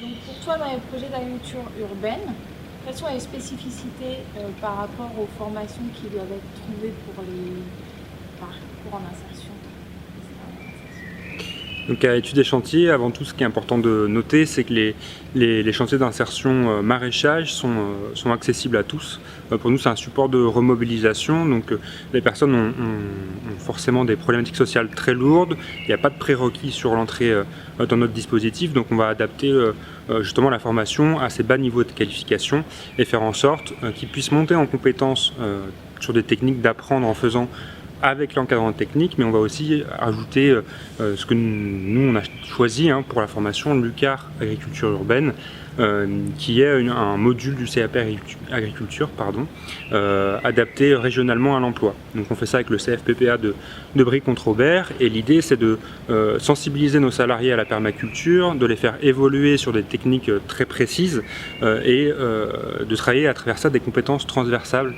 Donc pour toi, dans les projets d'agriculture urbaine, quelles sont les spécificités par rapport aux formations qui doivent être trouvées pour les parcours en insertion? Donc à Études et Chantiers, avant tout, ce qui est important de noter, c'est que les chantiers d'insertion maraîchage sont accessibles à tous. Pour nous, c'est un support de remobilisation, donc les personnes ont forcément des problématiques sociales très lourdes. Il n'y a pas de prérequis sur l'entrée dans notre dispositif, donc on va adapter justement la formation à ces bas niveaux de qualification et faire en sorte qu'ils puissent monter en compétences sur des techniques d'apprendre en faisant avec l'encadrement technique, mais on va aussi ajouter ce que nous on a choisi pour la formation Lucar Agriculture Urbaine, qui est un module du CAP Agriculture adapté régionalement à l'emploi. Donc on fait ça avec le CFPPA de Brie-Comte-Robert, et l'idée c'est de sensibiliser nos salariés à la permaculture, de les faire évoluer sur des techniques très précises et de travailler à travers ça des compétences transversales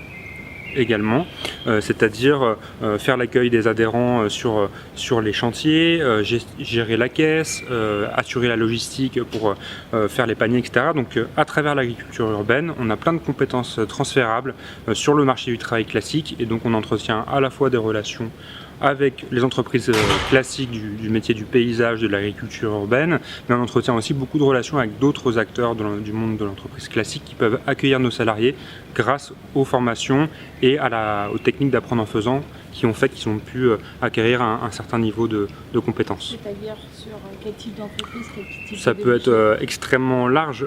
également, c'est-à-dire faire l'accueil des adhérents sur les chantiers, gérer la caisse, assurer la logistique pour faire les paniers, etc. Donc à travers l'agriculture urbaine, on a plein de compétences transférables sur le marché du travail classique, et donc on entretient à la fois des relations avec les entreprises classiques du métier du paysage, de l'agriculture urbaine, mais on entretient aussi beaucoup de relations avec d'autres acteurs du monde de l'entreprise classique qui peuvent accueillir nos salariés grâce aux formations et aux techniques d'apprendre en faisant qui ont fait qu'ils ont pu acquérir un certain niveau de compétences. C'est-à-dire sur quel type d'entreprise, quel type Ça peut être extrêmement large.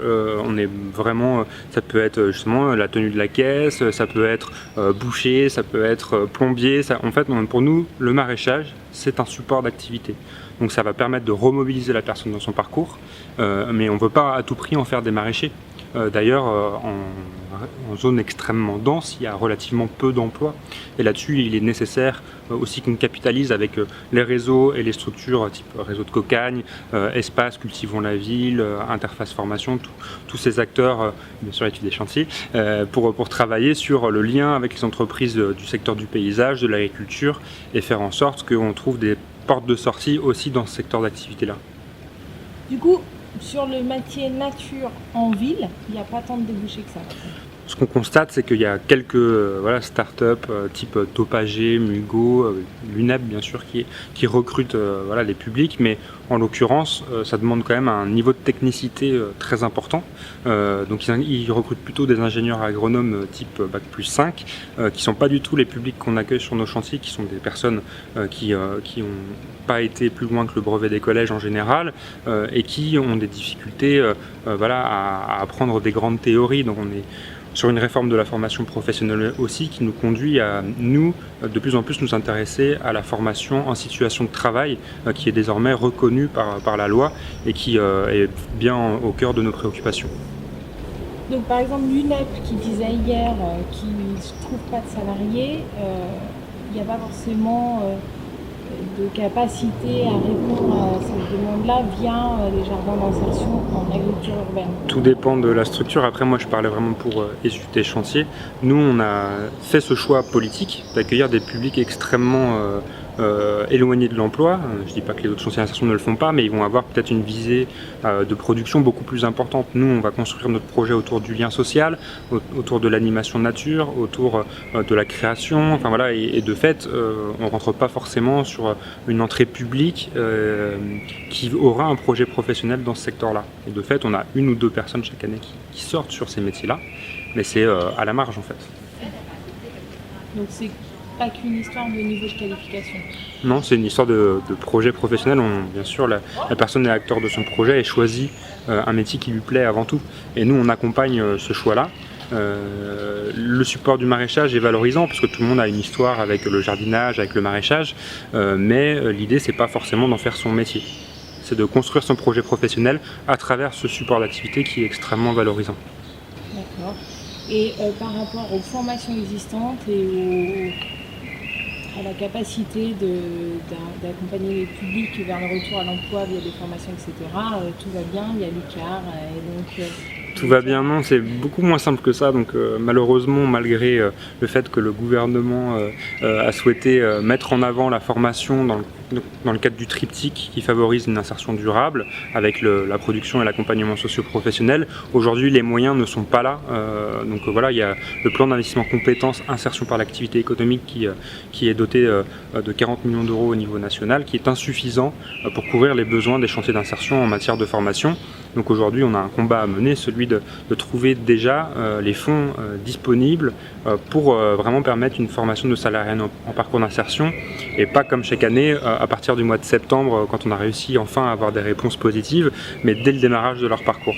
Ça peut être justement la tenue de la caisse, ça peut être boucher, ça peut être plombier. En fait, pour nous, le maraîchage, c'est un support d'activité. Donc ça va permettre de remobiliser la personne dans son parcours, mais on ne veut pas à tout prix en faire des maraîchers. D'ailleurs, en zone extrêmement dense, il y a relativement peu d'emplois, et là-dessus il est nécessaire aussi qu'on capitalise avec les réseaux et les structures type réseau de Cocagne, Espace, Cultivons la Ville, Interface Formation, tous ces acteurs, bien sûr Études et Chantiers, pour travailler sur le lien avec les entreprises du secteur du paysage, de l'agriculture, et faire en sorte qu'on trouve des portes de sortie aussi dans ce secteur d'activité-là. Du coup, sur le métier nature en ville, il n'y a pas tant de débouchés que ça. Ce qu'on constate, c'est qu'il y a quelques start-up type Topager, Mugo, l'UNEP bien sûr qui recrutent les publics, mais en l'occurrence ça demande quand même un niveau de technicité très important. Donc ils recrutent plutôt des ingénieurs agronomes type Bac+5 qui ne sont pas du tout les publics qu'on accueille sur nos chantiers, qui sont des personnes qui n'ont pas été plus loin que le brevet des collèges en général et qui ont des difficultés à apprendre des grandes théories. Donc on est sur une réforme de la formation professionnelle aussi qui nous conduit à nous, de plus en plus nous intéresser à la formation en situation de travail qui est désormais reconnue par la loi et qui est bien au cœur de nos préoccupations. Donc par exemple l'UNEP qui disait hier qu'il ne trouve pas de salariés, il n'y a pas forcément de capacité à répondre à cette demande-là via les jardins d'insertion en agriculture urbaine. Tout dépend de la structure. Après, moi, je parlais vraiment pour Études et Chantiers. Nous, on a fait ce choix politique d'accueillir des publics extrêmement éloignés de l'emploi. Je ne dis pas que les autres chantiers d'insertion ne le font pas, mais ils vont avoir peut-être une visée de production beaucoup plus importante. Nous, on va construire notre projet autour du lien social, autour de l'animation nature, autour de la création. Enfin voilà, et de fait, on ne rentre pas forcément sur une entrée publique qui aura un projet professionnel dans ce secteur-là. Et de fait, on a 1 ou 2 personnes chaque année qui sortent sur ces métiers-là, mais c'est à la marge en fait. Donc c'est pas qu'une histoire de niveau de qualification. Non, c'est une histoire de projet professionnel. Bien sûr, la personne est acteur de son projet et choisit un métier qui lui plaît avant tout. Et nous, on accompagne ce choix-là. Le support du maraîchage est valorisant parce que tout le monde a une histoire avec le jardinage, avec le maraîchage, mais l'idée, c'est pas forcément d'en faire son métier. C'est de construire son projet professionnel à travers ce support d'activité qui est extrêmement valorisant. D'accord. Et par rapport aux formations existantes et à la capacité d'accompagner les publics vers le retour à l'emploi via des formations, etc., tout va bien, il y a Lucar, et donc... Tout va bien, non, c'est beaucoup moins simple que ça. Donc malheureusement, malgré le fait que le gouvernement a souhaité mettre en avant la formation dans dans le cadre du triptyque qui favorise une insertion durable avec la production et l'accompagnement socio-professionnel. Aujourd'hui, les moyens ne sont pas là. Donc voilà, il y a le plan d'investissement compétences insertion par l'activité économique qui est doté de 40 millions d'euros au niveau national, qui est insuffisant pour couvrir les besoins des chantiers d'insertion en matière de formation. Donc aujourd'hui, on a un combat à mener, celui de trouver déjà les fonds disponibles pour vraiment permettre une formation de salariés en parcours d'insertion, et pas comme chaque année, à partir du mois de septembre, quand on a réussi enfin à avoir des réponses positives, mais dès le démarrage de leur parcours.